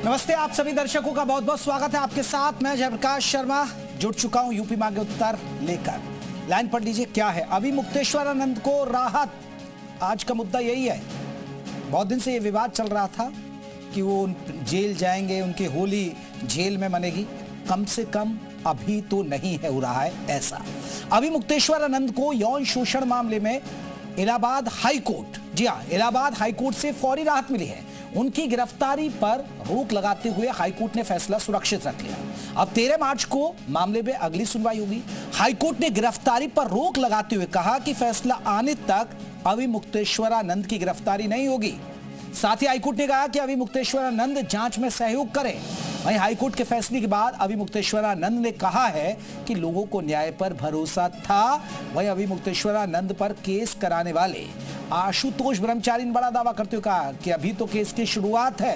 नमस्ते, आप सभी दर्शकों का बहुत बहुत स्वागत है। आपके साथ मैं जयप्रकाश शर्मा जुड़ चुका हूं यूपी मांगे उत्तर लेकर। लाइन पढ़ लीजिए, क्या है अभी मुक्तेश्वरानंद को राहत। आज का मुद्दा यही है। बहुत दिन से ये विवाद चल रहा था कि वो जेल जाएंगे, उनकी होली जेल में मनेगी। कम से कम अभी तो नहीं है हो रहा है ऐसा। अभी मुक्तेश्वरानंद को यौन शोषण मामले में इलाहाबाद हाईकोर्ट, जी हाँ, इलाहाबाद हाईकोर्ट से फौरी राहत मिली है। उनकी गिरफ्तारी पर रोक लगाते हुए हाईकोर्ट ने फैसला सुरक्षित रख लिया। अब 13 मार्च को मामले में अगली सुनवाई होगी। हाईकोर्ट ने गिरफ्तारी पर रोक लगाते हुए कहा कि फैसला आने तक अभी मुक्तेश्वरानंद की गिरफ्तारी नहीं होगी। साथ ही हाईकोर्ट ने कहा कि अभी मुक्तेश्वरानंद जांच में सहयोग करें। वहीं हाईकोर्ट के फैसले के बाद अभी मुक्तेश्वरानंद ने कहा है कि लोगों को न्याय पर भरोसा था। वहीं अभी मुक्तेश्वरानंद पर केस कराने वाले आशुतोष ब्रह्मचारी ने बड़ा दावा करते हुए कहा कि अभी तो केस की शुरुआत है,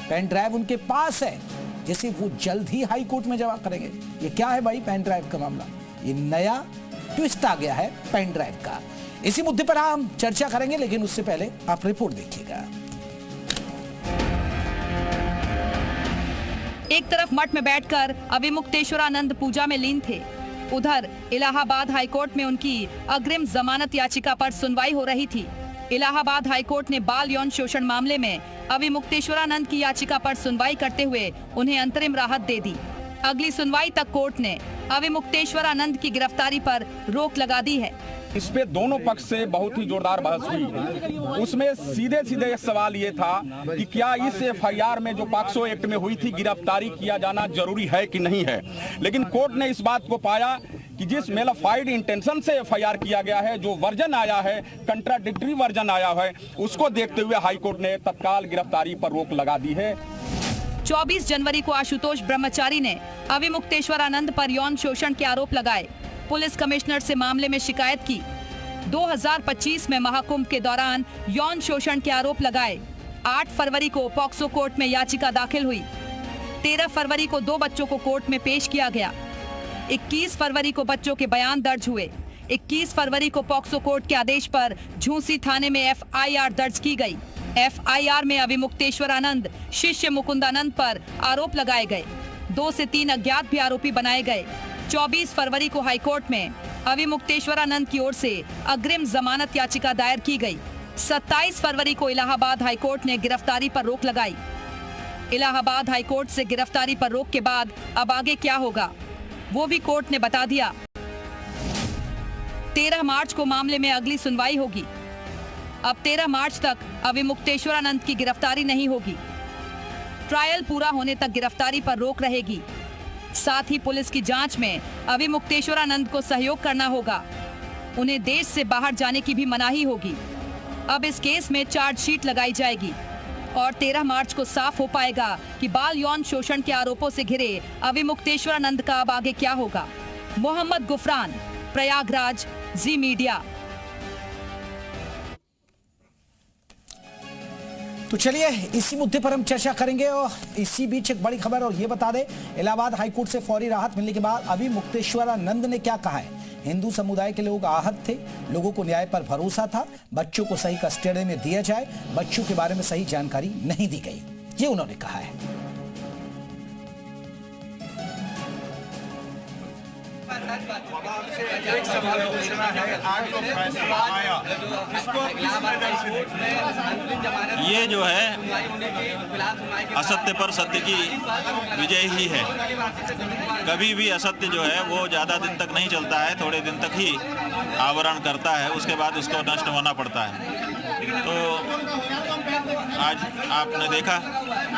पेन ड्राइव उनके पास है जिसे वो जल्द ही हाईकोर्ट में जमा करेंगे। ये क्या है भाई पेन ड्राइव का मामला? ये नया ट्विस्ट आ गया है पेन ड्राइव का। इसी मुद्दे पर हम चर्चा करेंगे, लेकिन उससे पहले आप रिपोर्ट देखिएगा। एक तरफ मठ में बैठकर अभी मुक्तेश्वरानंद पूजा में लीन थे, उधर इलाहाबाद हाईकोर्ट में उनकी अग्रिम जमानत याचिका पर सुनवाई हो रही थी। इलाहाबाद हाईकोर्ट ने बाल यौन शोषण मामले में अभी मुक्तेश्वरानंद की याचिका पर सुनवाई करते हुए उन्हें अंतरिम राहत दे दी। अगली सुनवाई तक कोर्ट ने अभी मुक्तेश्वरानंद की गिरफ्तारी पर रोक लगा दी है। इस पे दोनों पक्ष से बहुत ही जोरदार बहस हुई। उसमें सीधे सीधे सवाल ये था कि क्या इस एफआईआर में जो पॉक्सो एक्ट में हुई थी गिरफ्तारी किया जाना जरूरी है कि नहीं है। लेकिन कोर्ट ने इस बात को पाया कि जिस मेलाफाइड इंटेंशन से एफआईआर किया गया है, जो वर्जन आया है, कंट्राडिक्टरी वर्जन आया है, उसको देखते हुए हाईकोर्ट ने तत्काल गिरफ्तारी पर रोक लगा दी है। 24 जनवरी को आशुतोष ब्रह्मचारी ने अभी मुक्तेश्वरानंद पर यौन शोषण के आरोप लगाए। पुलिस कमिश्नर से मामले में शिकायत की। 2025 में महाकुंभ के दौरान यौन शोषण के आरोप लगाए। 8 फरवरी को पॉक्सो कोर्ट में याचिका दाखिल हुई। 13 फरवरी को 2 बच्चों को कोर्ट में पेश किया गया। 21 फरवरी को बच्चों के बयान दर्ज हुए। 21 फरवरी को पॉक्सो कोर्ट के आदेश पर झूंसी थाने में एफआईआर दर्ज की गई। एफआईआर में अभी मुक्तेश्वरानंद शिष्य मुकुंदानंद पर आरोप लगाए गए। 2 से 3 अज्ञात भी आरोपी बनाए गए। 24 फरवरी को हाईकोर्ट में अभी मुक्तेश्वरानंद की ओर से अग्रिम जमानत याचिका दायर की गई। 27 फरवरी को इलाहाबाद हाईकोर्ट ने गिरफ्तारी पर रोक लगाई। इलाहाबाद हाईकोर्ट से गिरफ्तारी पर रोक के बाद अब आगे क्या होगा वो भी कोर्ट ने बता दिया। 13 मार्च को मामले में अगली सुनवाई होगी। अब 13 मार्च तक अभी मुक्तेश्वरानंद की गिरफ्तारी नहीं होगी। ट्रायल पूरा होने तक गिरफ्तारी पर रोक रहेगी। साथ ही पुलिस की जांच में अभी मुक्तेश्वरानंद को सहयोग करना होगा। उन्हें देश से बाहर जाने की भी मनाही होगी। अब इस केस में चार्जशीट लगाई जाएगी और 13 मार्च को साफ हो पाएगा कि बाल यौन शोषण के आरोपों से घिरे अभी मुक्तेश्वरानंद का अब आगे क्या होगा। मोहम्मद गुफरान, प्रयागराज, जी मीडिया। तो चलिए इसी मुद्दे पर हम चर्चा करेंगे। और इसी बीच एक बड़ी खबर और ये बता दें, इलाहाबाद हाईकोर्ट से फौरी राहत मिलने के बाद अभी मुक्तेश्वरानंद ने क्या कहा है। हिंदू समुदाय के लोग आहत थे, लोगों को न्याय पर भरोसा था, बच्चों को सही कस्टडी में दिया जाए, बच्चों के बारे में सही जानकारी नहीं दी गई, ये उन्होंने कहा है। एक सवाल पूछना है, आज जो फैसला आया इसको ये जो है असत्य पर सत्य की विजय ही है। कभी भी असत्य जो है वो ज़्यादा दिन तक नहीं चलता है, थोड़े दिन तक ही आवरण करता है, उसके बाद उसको नष्ट होना पड़ता है। तो आज आपने देखा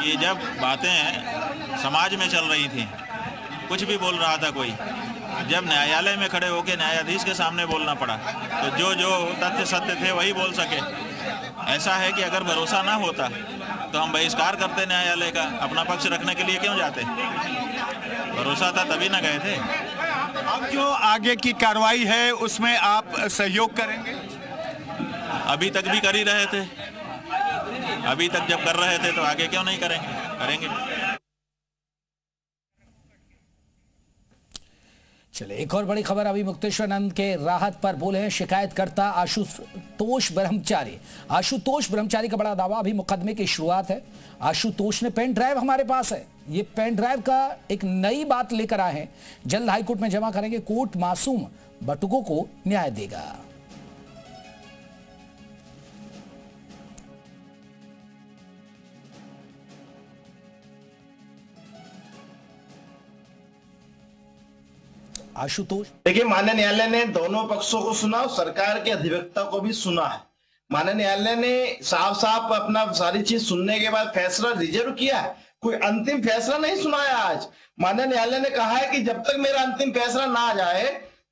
कि जब बातें समाज में चल रही थी, कुछ भी बोल रहा था कोई, जब न्यायालय में खड़े होकर न्यायाधीश के सामने बोलना पड़ा तो जो जो तथ्य सत्य थे वही बोल सके। ऐसा है कि अगर भरोसा ना होता तो हम बहिष्कार करते न्यायालय का, अपना पक्ष रखने के लिए क्यों जाते? भरोसा था तभी ना गए थे। अब जो आगे की कार्रवाई है उसमें आप सहयोग करेंगे? अभी तक भी कर ही रहे थे, अभी तक जब कर रहे थे तो आगे क्यों नहीं करेंगे? करेंगे। चले एक और बड़ी खबर। अभी मुक्तेश्वरानंद के राहत पर बोले हैं शिकायतकर्ता आशुतोष ब्रह्मचारी। आशुतोष ब्रह्मचारी का बड़ा दावा, अभी मुकदमे की शुरुआत है। आशुतोष ने पेन ड्राइव हमारे पास है, ये पेन ड्राइव का एक नई बात लेकर आए हैं, जल्द हाईकोर्ट में जमा करेंगे, कोर्ट मासूम बटुकों को न्याय देगा। आशुतोष, देखिए, माननीय न्यायालय ने दोनों पक्षों को सुना और सरकार के अधिवक्ता को भी सुना है। माननीय न्यायालय ने साफ साफ अपना सारी चीज सुनने के बाद फैसला रिजर्व किया है, कोई अंतिम फैसला नहीं सुनाया। आज माननीय न्यायालय ने कहा है कि जब तक मेरा अंतिम फैसला ना आ जाए,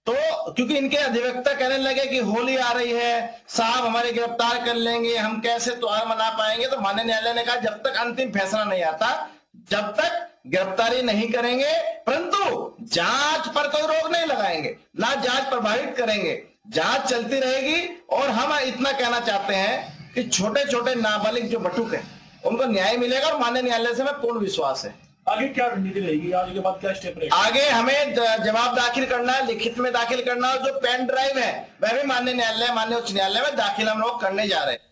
तो क्योंकि इनके अधिवक्ता कहने लगे कि होली आ रही है, साहब हमारे गिरफ्तार कर लेंगे, हम कैसे त्योहार मना पाएंगे, तो माननीय न्यायालय ने कहा जब तक अंतिम फैसला नहीं आता, जब तक गिरफ्तारी नहीं करेंगे, परंतु जांच पर कोई रोक नहीं लगाएंगे, ना जांच प्रभावित करेंगे, जांच चलती रहेगी। और हम इतना कहना चाहते हैं कि छोटे छोटे नाबालिग जो बटुक है उनको न्याय मिलेगा और माननीय न्यायालय से हमें पूर्ण विश्वास है। आगे क्या रणनीति रहेगी, आगे के बाद क्या स्टेप रहेगा? आगे हमें जवाब दाखिल करना है, लिखित में दाखिल करना है। जो पेन ड्राइव है वह भी माननीय उच्च न्यायालय में दाखिल हम लोग करने जा रहे हैं।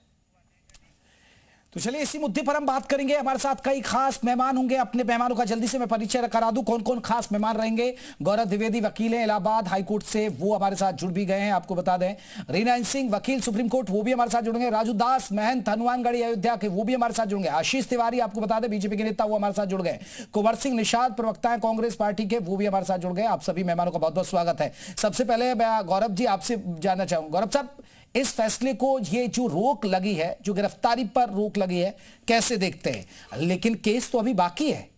तो चलिए इसी मुद्दे पर हम बात करेंगे। हमारे साथ कई खास मेहमान होंगे, अपने मेहमानों का जल्दी से मैं परिचय करा दूं। कौन कौन खास मेहमान रहेंगे? गौरव द्विवेदी वकील हैं इलाहाबाद हाई कोर्ट से, वो हमारे साथ जुड़ भी गए हैं, आपको बता दें। रीना सिंह वकील सुप्रीम कोर्ट, वो भी हमारे साथ जुड़ेंगे। राजू दास महंत हनुमानगढ़ी अयोध्या के, वो भी हमारे साथ जुड़ेंगे। आशीष तिवारी, आपको बता दें बीजेपी के नेता, वो हमारे साथ जुड़ गए। कुंवर सिंह निषाद प्रवक्ता है कांग्रेस पार्टी के, वो भी हमारे साथ जुड़ गए। आप सभी मेहमानों का बहुत बहुत स्वागत है। सबसे पहले मैं गौरव जी आपसे जानना चाहूंगा, गौरव साहब इस फैसले को, ये जो रोक लगी है, जो गिरफ्तारी पर रोक लगी है, कैसे देखते हैं? लेकिन केस तो अभी बाकी है।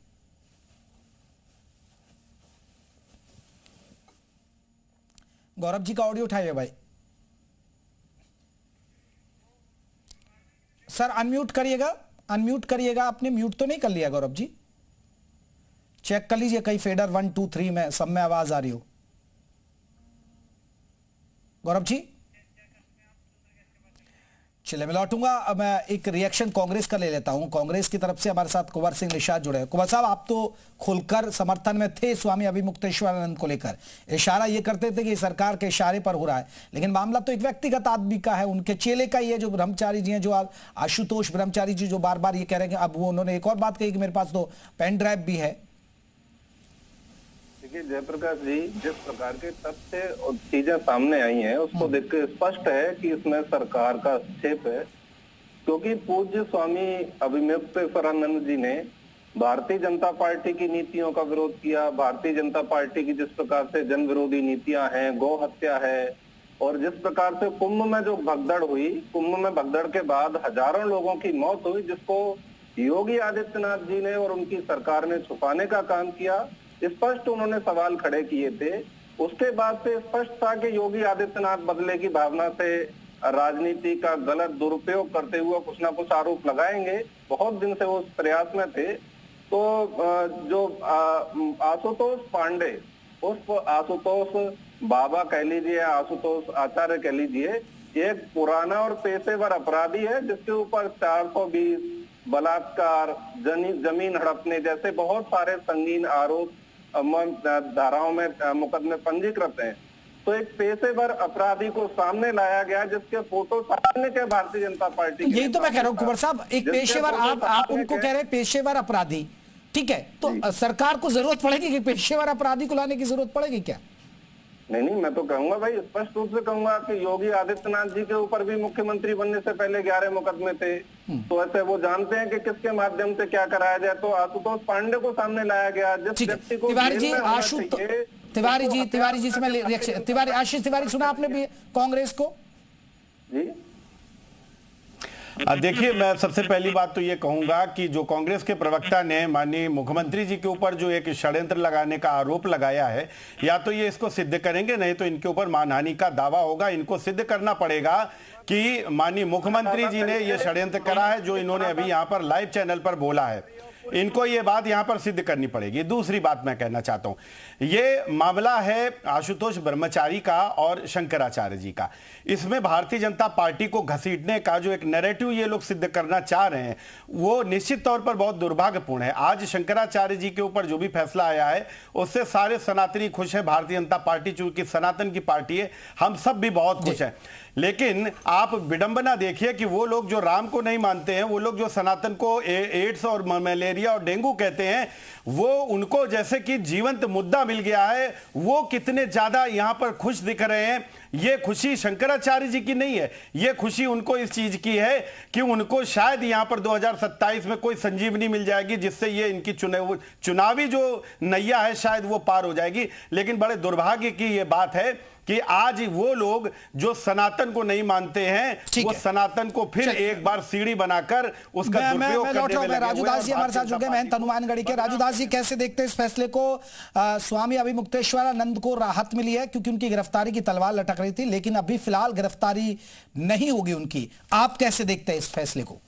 गौरव जी का ऑडियो उठाइए भाई। सर अनम्यूट करिएगा, अनम्यूट करिएगा। आपने म्यूट तो नहीं कर लिया गौरव जी? चेक कर लीजिए, कहीं फेडर 1 2 3 में सब में आवाज आ रही हो। गौरव जी चलिए मैं लौटूंगा। अब मैं एक रिएक्शन कांग्रेस का ले लेता हूं। कांग्रेस की तरफ से हमारे साथ कुंवर सिंह निषाद जुड़े हैं। कुंवर साहब, आप तो खुलकर समर्थन में थे स्वामी अभिमुक्तेश्वरानंद को लेकर, इशारा ये करते थे कि सरकार के इशारे पर हो रहा है, लेकिन मामला तो एक व्यक्तिगत आदमी का है, उनके चेले का ही है, जो ब्रह्मचारी जी हैं, जो आशुतोष ब्रह्मचारी जी, जो बार बार ये कह रहे हैं कि अब वो, उन्होंने एक और बात कही कि मेरे पास तो पेन ड्राइव भी है। देखिए जयप्रकाश जी, जिस प्रकार के तथ्य और चीजें सामने आई हैं उसको देख के स्पष्ट है कि इसमें सरकार का हस्तक्षेप है, क्योंकि पूज्य स्वामी अभिमुक्तेश्वरानंद जी ने भारतीय जनता पार्टी की नीतियों का विरोध किया। भारतीय जनता पार्टी की जिस प्रकार से जन विरोधी नीतियां हैं, गौ हत्या है, और जिस प्रकार से कुंभ में जो भगदड़ हुई, कुंभ में भगदड़ के बाद हजारों लोगों की मौत हुई, जिसको योगी आदित्यनाथ जी ने और उनकी सरकार ने छुपाने का काम किया, स्पष्ट उन्होंने सवाल खड़े किए थे। उसके बाद से स्पष्ट था कि योगी आदित्यनाथ बदले की भावना से राजनीति का गलत दुरुपयोग करते हुए कुछ ना कुछ आरोप लगाएंगे। बहुत दिन से वो उस प्रयास में थे। तो जो आशुतोष पांडे, उस आशुतोष बाबा कह लीजिए, आशुतोष आचार्य कह लीजिए, एक पुराना और पेशेवर अपराधी है, जिसके ऊपर 420 बलात्कार, जमीन हड़पने जैसे बहुत सारे संगीन आरोप धाराओं में मुकदमे पंजीकृत हैं। तो एक पेशेवर अपराधी को सामने लाया गया, जिसके फोटो सामने के भारतीय जनता पार्टी, यही तो मैं कह रहा हूं कुंवर साहब, एक पेशेवर, आप उनको कह रहे हैं पेशेवर अपराधी, ठीक है, तो सरकार को जरूरत पड़ेगी कि पेशेवर अपराधी को लाने की जरूरत पड़ेगी क्या? नहीं, मैं तो कहूंगा भाई, स्पष्ट रूप से कहूंगा कि योगी आदित्यनाथ जी के ऊपर भी मुख्यमंत्री बनने से पहले 11 मुकदमे थे, तो ऐसे वो जानते हैं कि किसके माध्यम से क्या कराया जाए। तो आशुतोष पांडे को सामने लाया गया, जिस व्यक्ति को तिवारी जी, तिवारी जी से मैं रिएक्शन, तिवारी, आशीष तिवारी, सुना आपने भी कांग्रेस को जी? देखिए, मैं सबसे पहली बात तो ये कहूंगा कि जो कांग्रेस के प्रवक्ता ने माननीय मुख्यमंत्री जी के ऊपर जो एक षड्यंत्र लगाने का आरोप लगाया है, या तो ये इसको सिद्ध करेंगे, नहीं तो इनके ऊपर मानहानि का दावा होगा। इनको सिद्ध करना पड़ेगा कि माननीय मुख्यमंत्री जी ने ये षड्यंत्र करा है, जो इन्होंने अभी यहाँ पर लाइव चैनल पर बोला है। इनको ये बात यहां पर सिद्ध करनी पड़ेगी। दूसरी बात मैं कहना चाहता हूं, ये मामला है आशुतोष ब्रह्मचारी का और शंकराचार्य जी का। इसमें भारतीय जनता पार्टी को घसीटने का जो एक नैरेटिव ये लोग सिद्ध करना चाह रहे हैं वो निश्चित तौर पर बहुत दुर्भाग्यपूर्ण है। आज शंकराचार्य जी के ऊपर जो भी फैसला आया है उससे सारे सनातनी खुश है। भारतीय जनता पार्टी चूंकि सनातन की पार्टी है, हम सब भी बहुत खुश हैं। लेकिन आप विडंबना देखिए कि वो लोग जो राम को नहीं मानते हैं, वो लोग जो सनातन को एड्स और मलेरिया और डेंगू कहते हैं, वो उनको जैसे कि जीवंत मुद्दा मिल गया है, वो कितने ज्यादा यहां पर खुश दिख रहे हैं। ये खुशी शंकराचार्य जी की नहीं है, ये खुशी उनको इस चीज की है कि उनको शायद यहां पर 2027 में कोई संजीवनी मिल जाएगी जिससे ये इनकी चुनावी जो नैया है शायद वो पार हो जाएगी। लेकिन बड़े दुर्भाग्य की ये बात है कि आज वो लोग जो सनातन को नहीं मानते हैं वो सनातन को फिर एक बार सीढ़ी बनाकर उसका दुरुपयोग करने में लगे हुए। राजू दास जी हमारे साथ जुड़ गए, महंत हनुमानगढ़ी के। राजू दास जी कैसे देखते हैं इस फैसले को? स्वामी अभिमुक्तेश्वरानंद को राहत मिली है क्योंकि उनकी गिरफ्तारी की तलवार लटक रही थी, लेकिन अभी फिलहाल गिरफ्तारी नहीं होगी उनकी। आप कैसे देखते हैं इस फैसले को?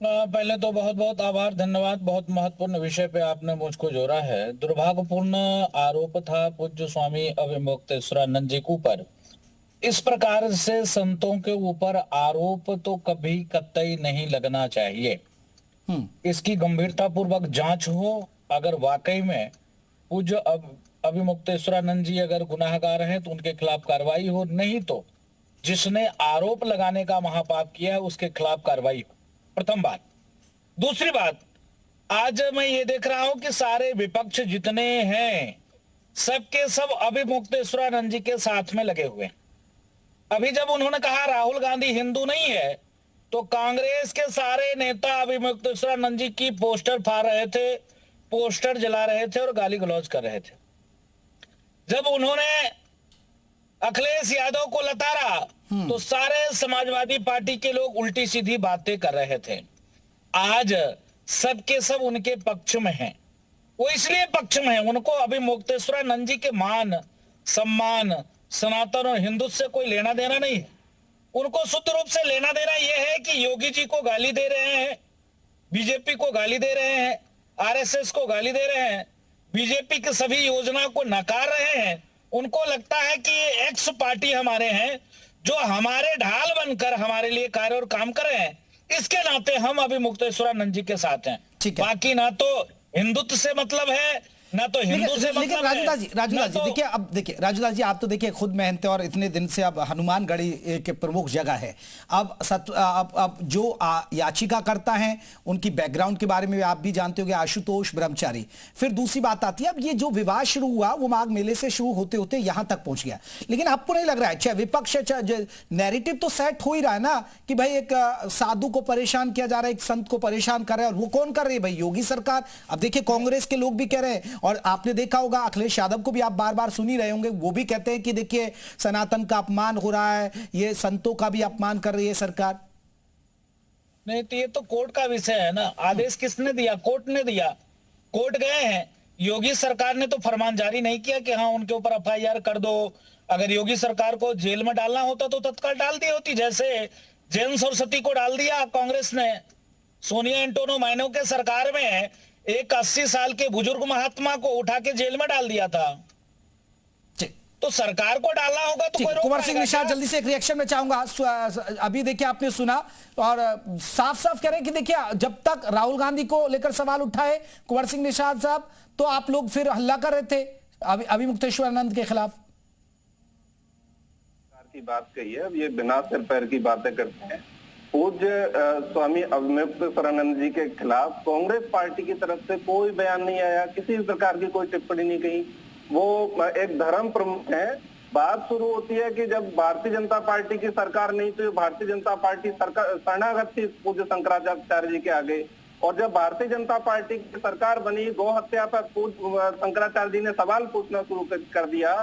पहले तो बहुत बहुत आभार, धन्यवाद। बहुत महत्वपूर्ण विषय पे आपने मुझको जोड़ा है। दुर्भाग्यपूर्ण आरोप था पूज्य स्वामी अभिमुक्तेश्वरानंद जी के ऊपर। इस प्रकार से संतों के ऊपर आरोप तो कभी कतई नहीं लगना चाहिए। इसकी गंभीरता पूर्वक जांच हो। अगर वाकई में पूज्य अभिमुक्तेश्वरानंद जी अगर गुनाहगार हैं तो उनके खिलाफ कार्रवाई हो, नहीं तो जिसने आरोप लगाने का महापाप किया है उसके खिलाफ कार्रवाई हो। प्रथम बात। दूसरी बात, आज मैं ये देख रहा हूं कि सारे विपक्ष जितने हैं सबके सब अभिमुक्तेश्वरानंद जी के साथ में लगे हुए हैं। अभी जब उन्होंने कहा राहुल गांधी हिंदू नहीं है तो कांग्रेस के सारे नेता अभिमुक्तेश्वरानंद जी की पोस्टर फाड़ रहे थे, पोस्टर जला रहे थे और गाली गलौज कर रहे थे। जब उन्होंने अखिलेश यादव को लताड़ा तो सारे समाजवादी पार्टी के लोग उल्टी सीधी बातें कर रहे थे। आज सबके सब उनके पक्ष में हैं। वो इसलिए पक्ष में है, उनको अभिमुक्तेश्वरानंद जी के मान सम्मान सनातन और हिंदुत्व से कोई लेना देना नहीं है। उनको शुद्ध रूप से लेना देना यह है कि योगी जी को गाली दे रहे हैं, बीजेपी को गाली दे रहे हैं, आरएसएस को गाली दे रहे हैं, बीजेपी की सभी योजना को नकार रहे हैं। उनको लगता है कि ये एक्स पार्टी हमारे हैं जो हमारे ढाल बनकर हमारे लिए कार्य और काम कर रहे हैं। इसके नाते हम अभिमुक्तेश्वरानंद जी के साथ हैं। बाकी ना तो हिंदुत्व से मतलब है ना तो हिंदू से मतलब। लेकिन राजू दास जी देखिए, अब देखिए राजू दास जी, आप तो देखिए खुद मेहनत और इतने दिन से अब हनुमानगढ़ी के प्रमुख जगह है। अब जो याचिका करता है उनकी बैकग्राउंड के बारे में आप भी जानते होंगे, आशुतोष ब्रह्मचारी। फिर दूसरी बात आती है, अब ये जो विवाद शुरू हुआ वो माघ मेले से शुरू होते होते यहां तक पहुंच गया। लेकिन आपको नहीं लग रहा है, चाहे विपक्ष नैरेटिव तो सेट हो ही रहा है ना कि भाई एक साधु को परेशान किया जा रहा है, एक संत को परेशान कर रहा है, और वो कौन कर रही है भाई? योगी सरकार। अब देखिए कांग्रेस के लोग भी कह रहे हैं, और आपने देखा होगा अखिलेश यादव को भी आप बार बार सुन ही रहे होंगे, वो भी कहते हैं कि देखिए सनातन का अपमान हो रहा है, ये संतों का भी अपमान कर रही है सरकार। नहीं तो ये तो कोर्ट का विषय है ना। आदेश किसने दिया? कोर्ट ने दिया। कोर्ट गए हैं, योगी सरकार ने तो फरमान जारी नहीं किया कि हाँ उनके ऊपर एफआईआर कर दो। अगर योगी सरकार को जेल में डालना होता तो तत्काल डाल दी होती, जैसे जैन सरस्वती को डाल दिया कांग्रेस ने। सोनिया एंटोनो माइनो के सरकार में एक 80 साल के बुजुर्ग महात्मा को उठा के जेल में डाल दिया था। तो सरकार को डालना होगा तो कोई कुंवर सिंह निषाद, जल्दी से एक रिएक्शन में चाहूंगा। अभी देखिए आपने सुना और साफ साफ कह रहे हैं कि देखिए जब तक राहुल गांधी को लेकर सवाल उठाए कुंवर सिंह निषाद साहब तो आप लोग फिर हल्ला कर रहे थे अभिमुक्तेश्वरानंद के खिलाफ। की बात कही है, अब ये बिना सिर पैर की बातें करते हैं। पूज्य स्वामी अभिमुक्तेश्वरानंद जी के खिलाफ कांग्रेस पार्टी की तरफ से कोई बयान नहीं आया, किसी प्रकार की कोई टिप्पणी नहीं कही। वो एक धर्म प्रमुख है। बात शुरू होती है कि जब भारतीय जनता पार्टी की सरकार नहीं तो भारतीय जनता पार्टी सरकार शरणागत थी पूज्य शंकराचार्य जी के आगे, और जब भारतीय जनता पार्टी की सरकार बनी, गौ हत्या पर पूज्य शंकराचार्य जी ने सवाल पूछना शुरू कर दिया।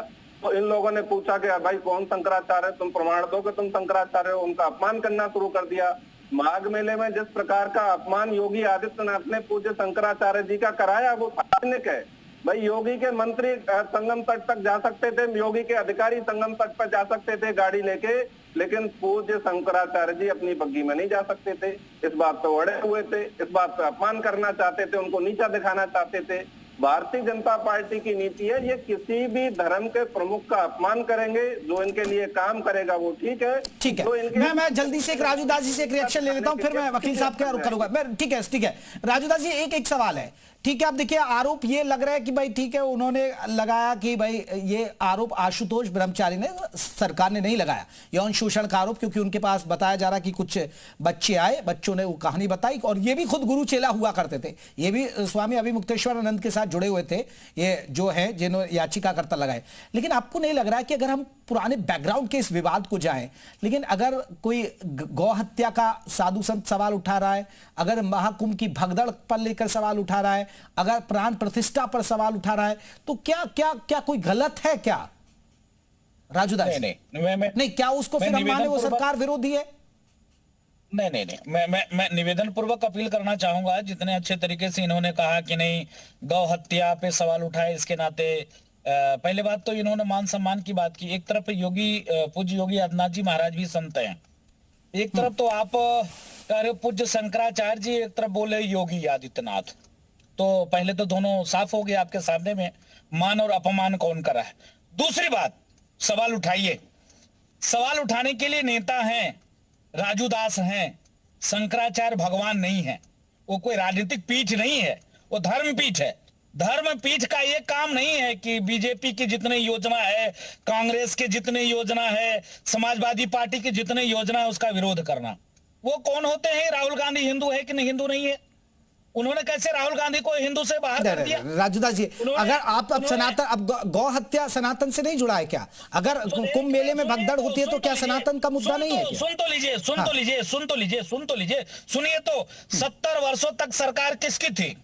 तो इन लोगों ने पूछा कि भाई कौन शंकराचार्य, तुम प्रमाण दो कि तुम शंकराचार्य हो। उनका अपमान करना शुरू कर दिया। माघ मेले में जिस प्रकार का अपमान योगी आदित्यनाथ ने पूज्य शंकराचार्य जी का कराया वो सार्वजनिक है। भाई योगी के मंत्री संगम तट तक जा सकते थे, योगी के अधिकारी संगम तट पर जा सकते थे गाड़ी लेके, लेकिन पूज्य शंकराचार्य जी अपनी बग्गी में नहीं जा सकते थे। इस बात पे अड़े हुए थे, इस बात पे अपमान करना चाहते थे, उनको नीचा दिखाना चाहते थे। भारतीय जनता पार्टी की नीति है, ये किसी भी धर्म के प्रमुख का अपमान करेंगे, जो इनके लिए काम करेगा वो ठीक है। ठीक है, मैं जल्दी से एक राजू दास जी से एक रिएक्शन ले लेता हूं, फिर मैं वकील साहब के करूंगा। मैं ठीक है राजू दास जी, एक सवाल है। ठीक है, आप देखिए आरोप ये लग रहा है कि भाई ठीक है, उन्होंने लगाया कि भाई ये आरोप आशुतोष ब्रह्मचारी ने, सरकार ने नहीं लगाया यौन शोषण का आरोप, क्योंकि उनके पास बताया जा रहा कि कुछ बच्चे आए, बच्चों ने वो कहानी बताई, और ये भी खुद गुरु चेला हुआ करते थे, ये भी स्वामी अभिमुक्तेश्वरानंद के साथ जुड़े हुए थे, ये जो है जिन्होंने याचिकाकर्ता लगाए। लेकिन आपको नहीं लग रहा है कि अगर हम पुराने बैकग्राउंड के इस विवाद को जाएं, लेकिन अगर कोई गौ हत्या का साधु संत सवाल उठा रहा है, अगर महाकुंभ की भगदड़ पर लेकर सवाल उठा रहा है, अगर प्राण प्रतिष्ठा पर सवाल उठा रहा है, तो क्या क्या क्या कोई गलत है क्या राजू दास? नहीं, क्या उसको फिर हम माने वो सरकार विरोधी है? नहीं, मैं निवेदन पूर्वक अपील करना चाहूंगा, जितने अच्छे तरीके से इन्होंने कहा कि नहीं गौ हत्या पे सवाल उठाए, इसके नाते पहले बात तो इन्होंने मान सम्मान की बात की। एक तरफ पूज्य योगी आदित्यनाथ जी महाराज भी संत हैं, एक तरफ तो आप कह रहे हो पूज्य शंकराचार्य जी, एक तरफ बोले योगी आदित्यनाथ। तो पहले तो दोनों साफ हो गए आपके सामने में, मान और अपमान कौन करा है। दूसरी बात, सवाल उठाइए, सवाल उठाने के लिए नेता हैं, राजू दास हैं, शंकराचार्य भगवान नहीं है, वो कोई राजनीतिक पीठ नहीं है, वो धर्म पीठ है। धर्म पीठ का ये काम नहीं है कि बीजेपी की जितने योजना है, कांग्रेस के जितने योजना है, समाजवादी पार्टी की जितने योजना है, उसका विरोध करना। वो कौन होते हैं? राहुल गांधी हिंदू है कि नहीं हिंदू नहीं है? उन्होंने कैसे राहुल गांधी को हिंदू से बाहर कर दिया? राजूदास जी, अगर आप अब सनातन, अब गौ हत्या सनातन से नहीं जुड़ा है क्या? अगर कुंभ मेले में भगदड़ होती है तो क्या सनातन का मुद्दा नहीं है क्या? सुन तो लीजिए, सुनिए तो 70 वर्षों तक सरकार किसकी थी?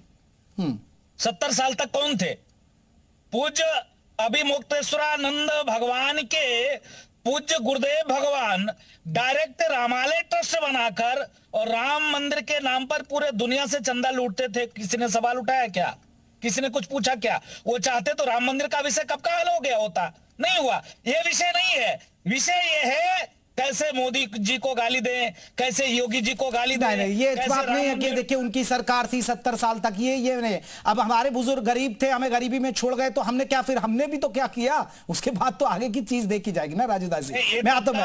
70 साल तक कौन थे? पूज्य अभिमुक्तेश्वरानंद भगवान के पूज्य गुरुदेव भगवान डायरेक्ट रामालय ट्रस्ट बनाकर और राम मंदिर के नाम पर पूरे दुनिया से चंदा लूटते थे। किसी ने सवाल उठाया क्या? किसी ने कुछ पूछा क्या? वो चाहते तो राम मंदिर का विषय कब का हल हो गया होता, नहीं हुआ। ये विषय नहीं है, विषय ये है कैसे मोदी जी को गाली दें, कैसे योगी जी को गाली दें। नहीं, ये बात नहीं है कि देखिए उनकी सरकार थी 70 साल तक, ये नहीं। अब हमारे बुजुर्ग गरीब थे, हमें गरीबी में छोड़ गए, तो हमने क्या, फिर हमने भी तो क्या किया, उसके बाद तो आगे की चीज देखी जाएगी ना राजूदास जी। मैं आता हूं,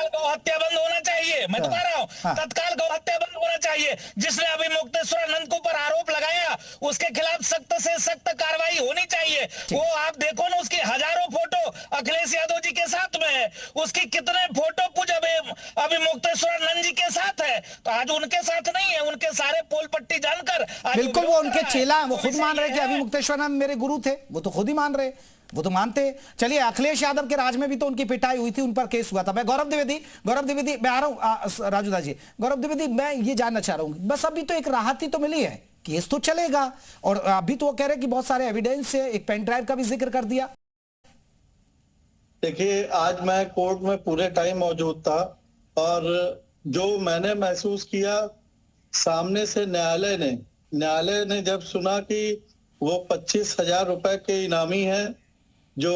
गौ हत्या बंद होना चाहिए, मैं तो कह रहा हूं तत्काल गौ हत्या बंद होना चाहिए। जिसने अभिमुक्तेश्वरानंद के ऊपर आरोप लगाया उसके खिलाफ सख्त से सख्त कार्रवाई होनी चाहिए। वो आप देखो ना, उसकी हजारों फोटो अखिलेश यादव जी के साथ में है, उसकी कितने फोटो पूज्य अभिमुक्तेश्वरानंद जी के साथ है, तो आज उनके साथ नहीं है। उनके सारे पोल पट्टी जानकर बिल्कुल वो उनके चेला हैं, वो खुद मान रहे कि अभिमुक्तेश्वरानंद मेरे गुरु थे, वो तो खुद ही मान रहे, वो तो मानते। चलिए, अखिलेश यादव के राज में भी तो उनकी पिटाई हुई थी, उन पर केस हुआ था। मैं गौरव द्विवेदी मैं आ रहा हूं राजूदास जी। गौरव द्विवेदी, मैं ये जानना चाह रहा हूं, बस अभी तो एक राहत ही तो मिली है, केस तो चलेगा, और अभी तो वो कह रहे कि बहुत सारे एविडेंस है, एक पेन ड्राइव का भी जिक्र कर दिया। देखिए, आज मैं कोर्ट में पूरे टाइम मौजूद था, और जो मैंने महसूस किया, सामने से न्यायालय ने जब सुना कि वो 25,000 रुपए के इनामी हैं जो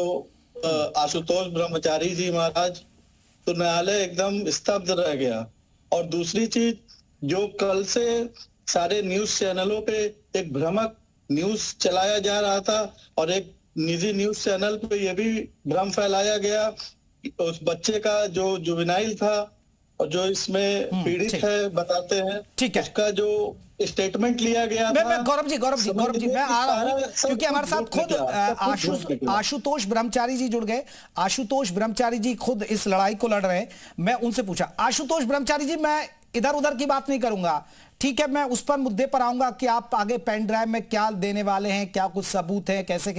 आशुतोष ब्रह्मचारी जी महाराज, तो न्यायालय एकदम स्तब्ध रह गया। और दूसरी चीज, जो कल से सारे न्यूज चैनलों पे एक भ्रामक न्यूज चलाया जा रहा था, और एक निजी न्यूज चैनल पे ये भी भ्रम फैलाया गया, उस बच्चे का जो जुवेनाइल था और जो इसमें पीड़ित है बताते हैं, ठीक है, उसका जो स्टेटमेंट लिया गया था। मैं गौरव जी मैं आ रहा हूं, क्योंकि हमारे साथ खुद आशुतोष ब्रह्मचारी जी जुड़ गए। आशुतोष ब्रह्मचारी जी खुद इस लड़ाई को लड़ रहे हैं। मैं उनसे पूछा, आशुतोष ब्रह्मचारी जी, मैं इधर उधर की बात नहीं करूंगा, ठीक है, मैं उस पर मुद्दे पर आऊंगा कि आप आगे पेन ड्राइव में क्या देने वाले हैं, क्या कुछ सबूत है, कैसे,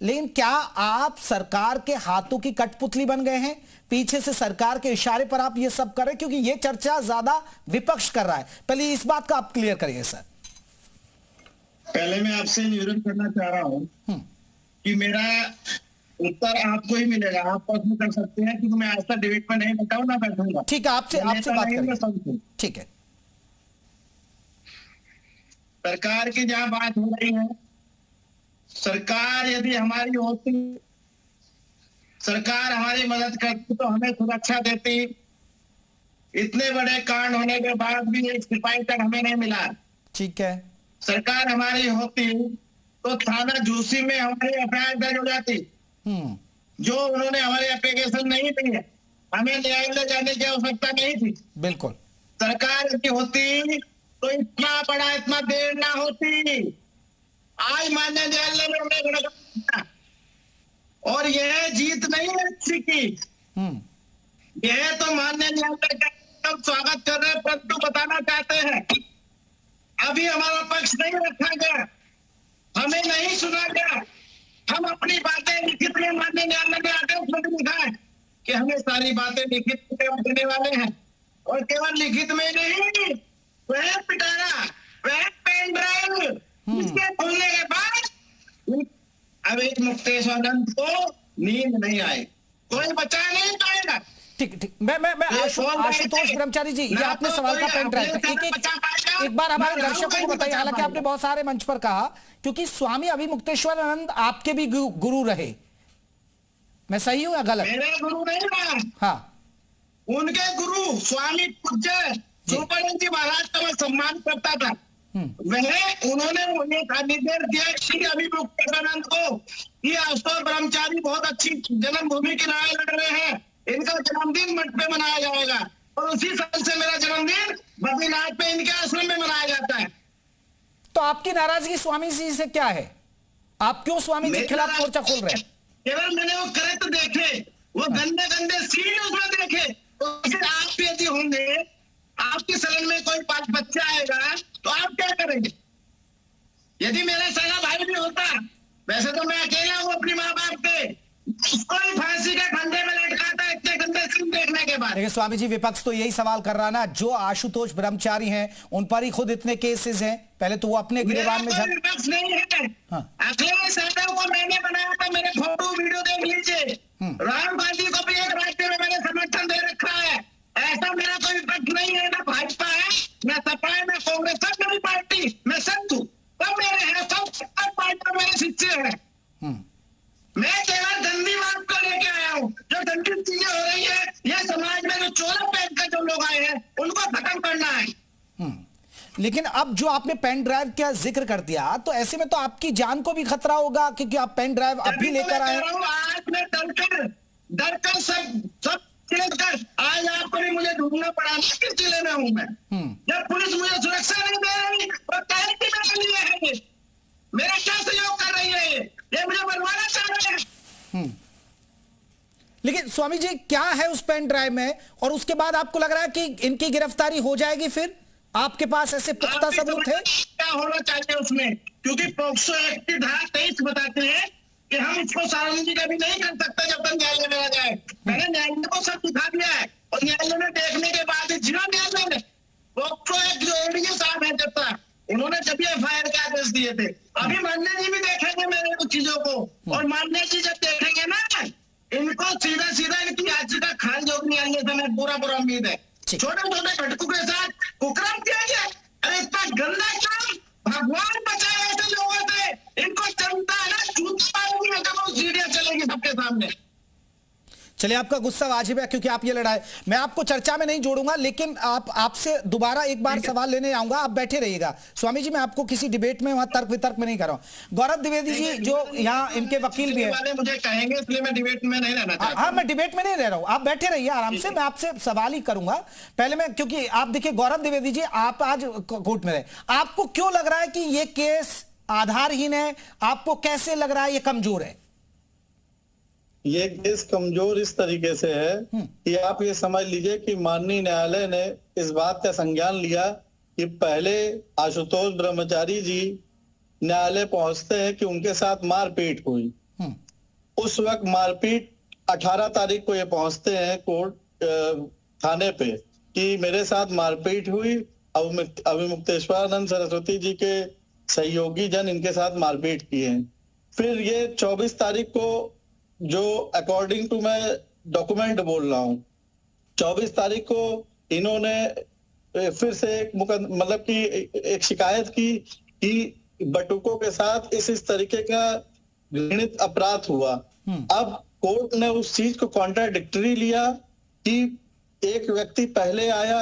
लेकिन क्या आप सरकार के हाथों की कठपुतली बन गए हैं? पीछे से सरकार के इशारे पर आप ये सब कर रहे हैं, क्योंकि ये चर्चा ज्यादा विपक्ष कर रहा है। पहले इस बात का आप क्लियर करिए सर। पहले मैं आपसे निवेदन करना चाह रहा हूं कि मेरा उत्तर आपको ही मिलेगा, आप प्रश्न कर सकते हैं, क्योंकि मैं आज तक डिबेट में नहीं बैठा हूं, ना बैठूंगा। ठीक है, आपसे बात करेंगे, ठीक है। सरकार की जहां बात हो रही है, सरकार यदि हमारी होती सरकार हमारी मदद करती तो हमें सुरक्षा देती। इतने बड़े कांड होने के बाद भी एक सिपाही तक हमें नहीं मिला। ठीक है, सरकार हमारी होती तो थाना झूसी में हमारी एफआईआर दर्ज हो जाती। जो उन्होंने हमारी एप्लीकेशन नहीं दी है, हमें न्यायालय जाने की आवश्यकता नहीं थी। बिल्कुल, सरकार की होती तो इतना देर ना होती। आज माननीय न्यायालय में उन्हें, और यह जीत नहीं है किसी की। यह तो माननीय न्यायालय का हम स्वागत कर रहे हैं, परंतु बताना चाहते हैं अभी हमारा पक्ष नहीं रखा गया, हमें नहीं सुना गया। हम अपनी बातें लिखित में माननीय न्यायालय ने आदेश में लिखा है कि हमें सारी बातें लिखित में देने वाले हैं, और केवल लिखित में नहीं, वह पिटारा, वह पेन ड्राइव, इसके खुलने के बाद अवैध मुक्तेश्वरानंद को नींद नहीं आई, कोई बचा नहीं पाएगा। ठीक ठीक, मैं आशुतोष ब्रह्मचारी जी, ये आपने सवाल का पेन ड्राइव एक बार हमारे दर्शकों को बताइए। हालांकि आपने बहुत सारे मंच पर कहा, क्योंकि स्वामी अभिमुक्तेश्वरानंद आपके भी गुरु रहे, मैं सही हूं या गलत? मेरे गुरु नहीं रहा, हाँ, उनके गुरु स्वामी पूज्य रूपानंद जी महाराज का मैं सम्मान करता था। वह उन्होंने मुझे निर्देश दिया श्री अभिमुक्तेश्वरानंद को कि आशुतोष ब्रह्मचारी बहुत अच्छी जन्मभूमि की लड़ाई लड़ रहे हैं, इनका जन्मदिन मठ पे मनाया जाएगा, और उसी साल से मेरा जन्मदिन बद्रीनाथ पे इनके आश्रम में मनाया जाता है। तो आपकी नाराजगी स्वामी जी से क्या है? आप क्यों स्वामी जी के खिलाफ मोर्चा खोल रहे हैं? केवल मैंने वो कृत्य देखे, वो गंदे गंदे सीन उसमें देखे, तो आप यदि होंगे, आपकी शरण में कोई बच्चा आएगा तो आप क्या करेंगे? यदि मेरा सगा भाई भी होता, वैसे तो मैं अकेला हूँ अपनी माँ बाप के, उसको ही फांसी के फंदे में लटकाता इतने गंदे सीन देखने के बाद। देखिए स्वामी जी, विपक्ष तो यही सवाल कर रहा ना, जो आशुतोष ब्रह्मचारी हैं उन पर ही खुद इतने केसेस हैं, पहले तो वो अपने गिरेबान में विपक्ष नहीं है। अखिलेश यादव को मैंने बनाया था, मेरे फोटो वीडियो देख लीजिए। राहुल गांधी को भी एक राज्य में मैंने समर्थन दे रखा है। ऐसा मेरा कोई विपक्ष नहीं है, ना भाजपा है, ना सपा है, ना कांग्रेस, सब मेरी पार्टी, मैं संत हूँ, सब मेरे हैं, सब पार्टी मेरे शिष्य है। मैं केवल गंदी बात को लेके आया हूँ, जो गंदी चीजें हो रही है, ये समाज में जो चोला पहन कर जो लोग आए हैं उनको खत्म करना है। लेकिन अब जो आपने पेन ड्राइव का जिक्र कर दिया, तो ऐसे में तो आपकी जान को भी खतरा होगा, क्योंकि आप पेन ड्राइव अब भी लेकर आए। आज मैं डरकर सब कर, आज आपको भी मुझे ढूंढना पड़ा, किस जिले में हूँ मैं? जब पुलिस मुझे सुरक्षा नहीं दे रही, और तहरीकी मेरे लिए है ये, मेरा क्या सहयोग कर रही है ये मुझे बनवाना चाह रहे हैं। लेकिन स्वामी जी, क्या है उस पेन ड्राइव में, और उसके बाद आपको लग रहा है कि इनकी गिरफ्तारी हो जाएगी? फिर आपके पास ऐसे पुख्ता सबूत है? क्या होना चाहिए उसमें, क्योंकि पॉक्सो एक्ट की धारा 23 बताते हैं कि हम इसको सार्वजनिक अभी नहीं कर सकते जब तक न्यायालय में आ जाए। मैंने न्यायालय को सब दिखा दिया है, और न्यायालय ने देखने के बाद जिला न्यायालय ने पॉक्सो एक्ट जो एडीजे साहब है जब तक, उन्होंने जब एफआईआर के आदेश दिए थे, अभी मान्य जी भी देखेंगे मेरे कुछ चीजों को, और मान्य जी जब देखेंगे ना, इनको सीधा सीधा इनकी याचिका खारिज होगी न्यायालय से, मैं पूरा उम्मीद है। छोटे छोटे घटकों के साथ कुकर्म किया गया, अरे इतना गंदा काम, भगवान बचाए ऐसे लोगों से, इनको जनता है ना जूता मारूंगी, वो सीढ़ियां चलेगी सबके सामने। चलिए, आपका गुस्सा वाजिब है, क्योंकि आप ये लड़ाई, मैं आपको चर्चा में नहीं जोड़ूंगा, लेकिन आपसे दोबारा एक बार सवाल लेने आऊंगा, आप बैठे रहिएगा। स्वामी जी, मैं आपको किसी डिबेट में वहां तर्क वितर्क में नहीं कर रहा हूं। गौरव द्विवेदी जी जो यहाँ इनके वकील भी है, मुझे कहेंगे, इसलिए मैं डिबेट में नहीं रहना चाहता। हाँ, मैं डिबेट में नहीं रह रहा हूँ, आप बैठे रहिए आराम से, मैं आपसे सवाल ही करूंगा। पहले मैं, क्योंकि आप देखिए गौरव द्विवेदी जी, आप आज कोर्ट में रहे, आपको क्यों लग रहा है कि ये केस आधारहीन है? आपको कैसे लग रहा है ये कमजोर है? ये केस कमजोर इस तरीके से है कि आप ये समझ लीजिए कि माननीय न्यायालय ने इस बात का संज्ञान लिया कि पहले आशुतोष ब्रह्मचारी जी न्यायालय पहुंचते हैं कि उनके साथ मारपीट हुई। उस वक्त मारपीट 18 तारीख को ये पहुंचते हैं कोर्ट थाने पे कि मेरे साथ मारपीट हुई, अभिमुक्तेश्वरानंद सरस्वती जी के सहयोगी जन इनके साथ मारपीट की है। फिर ये 24 तारीख को, जो अकॉर्डिंग टू मैं डॉक्यूमेंट बोल रहा हूँ, 24 तारीख को इन्होंने फिर से एक मतलब कि एक शिकायत की कि बटुकों के साथ इस तरीके का घृणित अपराध हुआ। अब कोर्ट ने उस चीज को कॉन्ट्राडिक्टरी लिया कि एक व्यक्ति पहले आया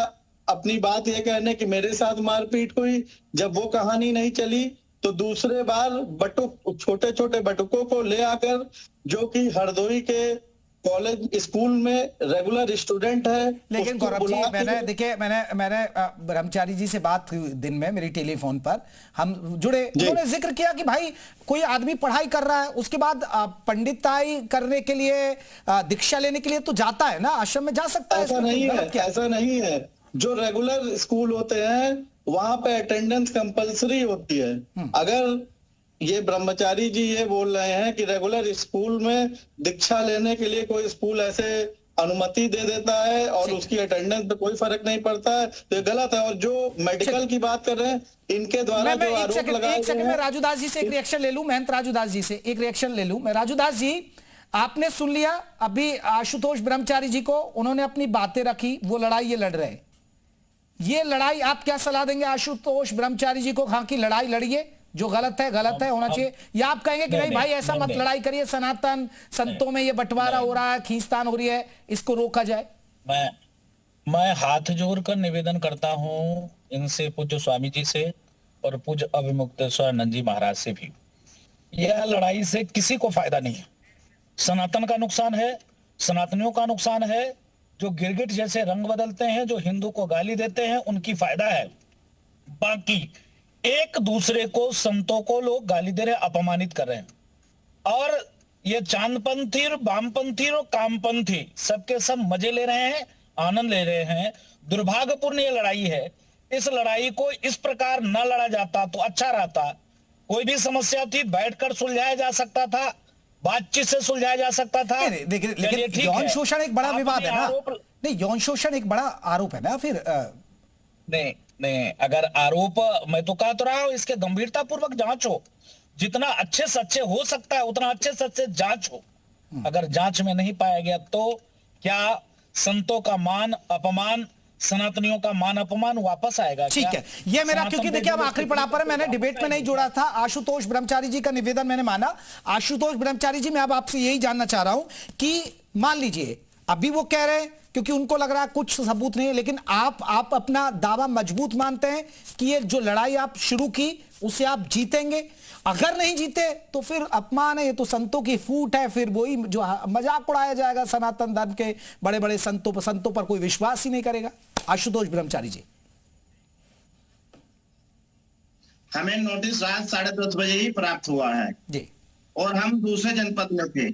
अपनी बात ये कहने कि मेरे साथ मारपीट हुई, जब वो कहानी नहीं चली तो दूसरे बार छोटे छोटे बटुकों को ले आकर, जो कि हरदोई के कॉलेज स्कूल में रेगुलर स्टूडेंट है। लेकिन गौरव जी, मैंने ब्रह्मचारी जी से बात हुई दिन में मेरी टेलीफोन पर, हम जुड़े, उन्होंने जिक्र किया कि भाई कोई आदमी पढ़ाई कर रहा है, उसके बाद पंडिताई करने के लिए, दीक्षा लेने के लिए तो जाता है ना, आश्रम में जा सकता है। ऐसा नहीं है, ऐसा नहीं है। जो रेगुलर स्कूल होते हैं वहां पे अटेंडेंस कंपलसरी होती है। अगर ये ब्रह्मचारी जी ये बोल रहे हैं कि रेगुलर स्कूल में दीक्षा लेने के लिए कोई स्कूल ऐसे अनुमति दे देता है और उसकी अटेंडेंस पे कोई फर्क नहीं पड़ता है, तो ये गलत है। और जो मेडिकल की बात कर रहे हैं, इनके द्वारा जो आरोप लगाए, एक सेकंड में राजूदास जी से एक रिएक्शन ले लूं, महंत राजूदास जी से एक रिएक्शन ले लूं मैं। राजूदास जी, आपने सुन लिया अभी आशुतोष ब्रह्मचारी जी को, उन्होंने अपनी बातें रखी, वो लड़ाई ये लड़ रहे, ये लड़ाई आप क्या सलाह देंगे आशुतोष ब्रह्मचारी जी को? हाँ की लड़ाई लड़िए, जो गलत है होना चाहिए, या आप कहेंगे कि नहीं भाई ऐसा मत लड़ाई करिए, सनातन संतों में ये बंटवारा हो रहा है, खींचतान हो रही है, इसको रोका जाए? मैं हाथ जोड़कर निवेदन करता हूं इनसे, पूज्य स्वामी जी से और पूज्य अभिमुक्तेश्वरानंद जी महाराज से भी, यह लड़ाई से किसी को फायदा नहीं है। सनातन का नुकसान है, सनातनियों का नुकसान है, जो गिरगिट जैसे रंग बदलते हैं, जो हिंदू को गाली देते हैं, उनकी फायदा है। बाकी एक दूसरे को, संतों को लोग गाली दे रहे, अपमानित कर रहे हैं, और ये चांदपंथी और वामपंथी और कामपंथी सबके सब मजे ले रहे हैं, आनंद ले रहे हैं। दुर्भाग्यपूर्ण ये लड़ाई है। इस लड़ाई को इस प्रकार न लड़ा जाता तो अच्छा रहता। कोई भी समस्या थी बैठकर सुलझाया जा सकता था, बातचीत से सुलझाया जा सकता था। लेकिन यौन शोषण एक बड़ा विवाद है ना? नहीं, यौन शोषण एक बड़ा आरोप है ना फिर? नहीं, अगर आरोप, मैं तो कह तो रहा हूं, इसके गंभीरता पूर्वक जांच हो, जितना अच्छे से अच्छे हो सकता है उतना अच्छे से अच्छे जांच हो। अगर जांच में नहीं पाया गया तो क्या संतों का मान अपमान, सनातनियों का मान अपमान वापस आएगा? ठीक है, ये मेरा, क्योंकि देखिए अब आखिरी पड़ाव पर है, मैंने डिबेट में नहीं जोड़ा था, आशुतोष ब्रह्मचारी जी का निवेदन मैंने माना। आशुतोष ब्रह्मचारी जी, मैं अब आपसे यही जानना चाह रहा हूं कि मान लीजिए अभी वो कह रहे हैं क्योंकि उनको लग रहा है कुछ सबूत नहीं है, लेकिन आप अपना दावा मजबूत मानते हैं कि ये जो लड़ाई आप शुरू की उसे आप जीतेंगे? अगर नहीं जीते तो फिर अपमान है, ये तो संतों की फूट है, फिर वही जो मजाक उड़ाया जाएगा सनातन धर्म के बड़े बड़े संतों पर कोई विश्वास ही नहीं करेगा। आशुतोष ब्रह्मचारी जी, हमें नोटिस रात 10:30 बजे ही प्राप्त हुआ है जी, और हम दूसरे जनपद में थे।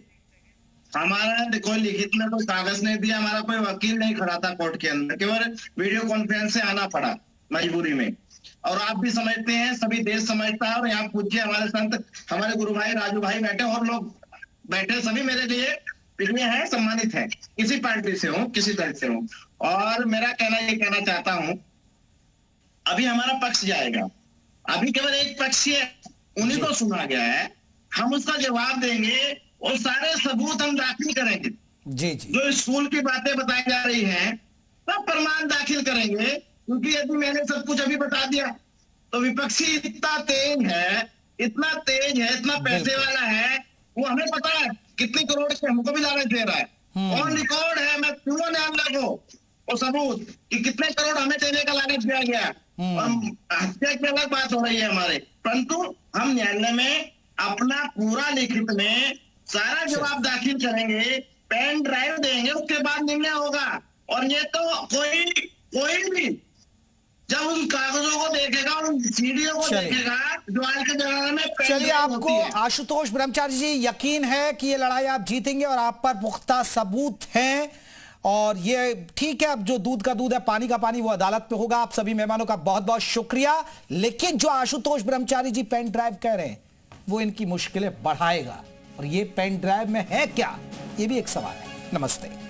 हमारा कोई लिखित में कोई कागज नहीं दिया, हमारा कोई वकील नहीं खड़ा था कोर्ट के अंदर, केवल वीडियो कॉन्फ्रेंस से आना पड़ा मजबूरी में। और आप भी समझते हैं, सभी देश समझता है, और यहाँ पूज्य हमारे संत, हमारे गुरु भाई राजू भाई बैठे और लोग बैठे, सभी मेरे लिए प्रिय हैं, सम्मानित हैं, किसी पार्टी से हो, किसी दल से हो। और मेरा ये कहना चाहता हूं, अभी हमारा पक्ष जाएगा, अभी केवल एक पक्ष है, उन्हीं को सुना गया है, हम उसका जवाब देंगे और सारे सबूत हम दाखिल करेंगे। जी। जो स्कूल की बातें बताई जा रही हैं, सब प्रमाण दाखिल करेंगे, क्योंकि यदि मैंने सब कुछ अभी बता दिया तो विपक्षी इतना तेज है, इतना पैसे वाला है, वो हमें पता है कितनी करोड़ के हमको भी लालच दे रहा है। ऑन रिकॉर्ड है, मैं क्यों नाम लगो वो सबूत कि कितने करोड़ हमें देने का लालच दिया गया। और हत्या की अलग बात हो रही है हमारे, परंतु हम न्यायालय में अपना पूरा लिखित में सारा जवाब दाखिल करेंगे, पेन ड्राइव देंगे, उसके बाद निर्णय होगा। और ये तो कोई भी जब उन कागजों को देखेगा, उन सीडीओ को देखेगा, जो आज के जमाने में, चलिए, आपको आशुतोष ब्रह्मचारी जी यकीन है कि ये लड़ाई आप जीतेंगे और आप पर पुख्ता सबूत हैं, और ये ठीक है, अब जो दूध का दूध है, पानी का पानी, वो अदालत पे होगा। आप सभी मेहमानों का बहुत बहुत शुक्रिया। लेकिन जो आशुतोष ब्रह्मचारी जी पेन ड्राइव कह रहे हैं, वो इनकी मुश्किलें बढ़ाएगा, और ये पेन ड्राइव में है क्या, ये भी एक सवाल है। नमस्ते।